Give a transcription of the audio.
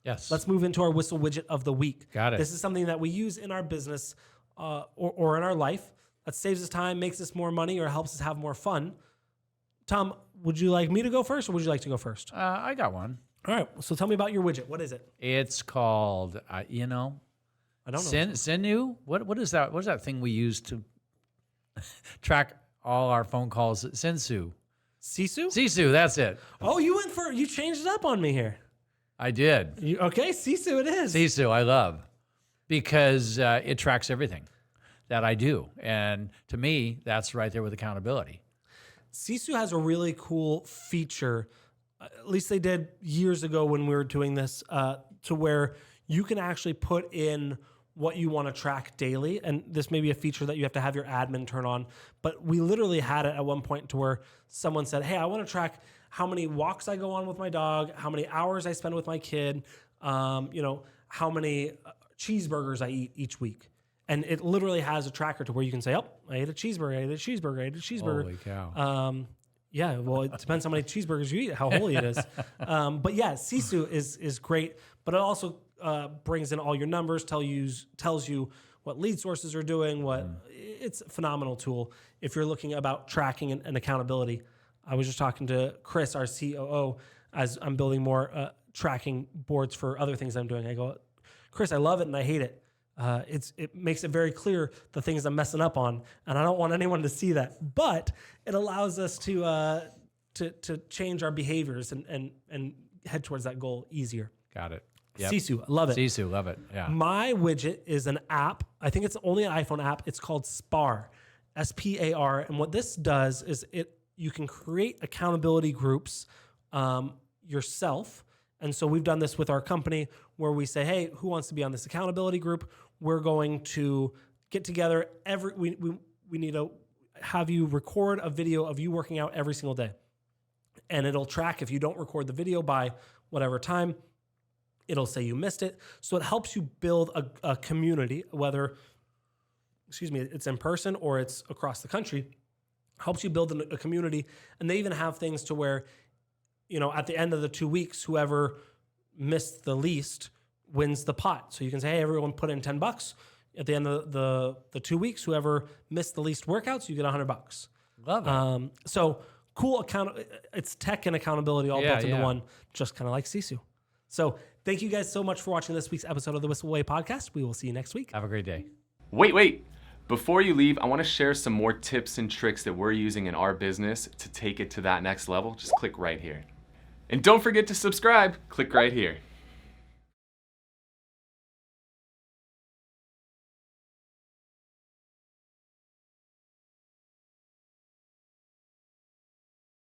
Yes. Let's move into our Whissel widget of the week. Got it. This is something that we use in our business or in our life that saves us time, makes us more money, or helps us have more fun. Tom, would you like me to go first, or would you like to go first? I got one. All right. So tell me about your widget. What is it? It's called, I don't know. Sisu. What is that? What is that thing we use to track all our phone calls? Sisu. Sisu? Sisu, that's it. Oh, you changed it up on me here. I did. Okay, Sisu it is. Sisu, I love, because it tracks everything that I do. And to me, that's right there with accountability. Sisu has a really cool feature, at least they did years ago when we were doing this, to where you can actually put in what you want to track daily. And this may be a feature that you have to have your admin turn on. But we literally had it at one point to where someone said, hey, I want to track how many walks I go on with my dog, how many hours I spend with my kid, how many cheeseburgers I eat each week. And it literally has a tracker to where you can say, oh, I ate a cheeseburger, I ate a cheeseburger, I ate a cheeseburger. Holy cow. Yeah, well, it depends how many cheeseburgers you eat, how holy it is. But yeah, Sisu is great, but it also brings in all your numbers, tells you what lead sources are doing. It's a phenomenal tool if you're looking about tracking and accountability. I was just talking to Chris, our COO, as I'm building more tracking boards for other things I'm doing. I go, Chris, I love it and I hate it. It makes it very clear the things I'm messing up on, and I don't want anyone to see that. But it allows us to change our behaviors and head towards that goal easier. Got it. Yep. Sisu, I love it. Sisu, love it. Yeah. My widget is an app. I think it's only an iPhone app. It's called Spar, Spar. And what this does is you can create accountability groups yourself. And so we've done this with our company where we say, hey, who wants to be on this accountability group? We're going to get together we need to have you record a video of you working out every single day. And it'll track if you don't record the video by whatever time, it'll say you missed it. So it helps you build a community, whether, it's in person or it's across the country, helps you build a community. And they even have things to where, at the end of the 2 weeks, whoever missed the least wins the pot. So you can say, hey, everyone put in $10. At the end of the 2 weeks, whoever missed the least workouts, you get $100. Love it. So cool it's tech and accountability all built into one, just kind of like Sisu. So thank you guys so much for watching this week's episode of the Whissel Way podcast. We will see you next week. Have a great day. Wait. Before you leave, I want to share some more tips and tricks that we're using in our business to take it to that next level. Just click right here. And don't forget to subscribe. Click right here.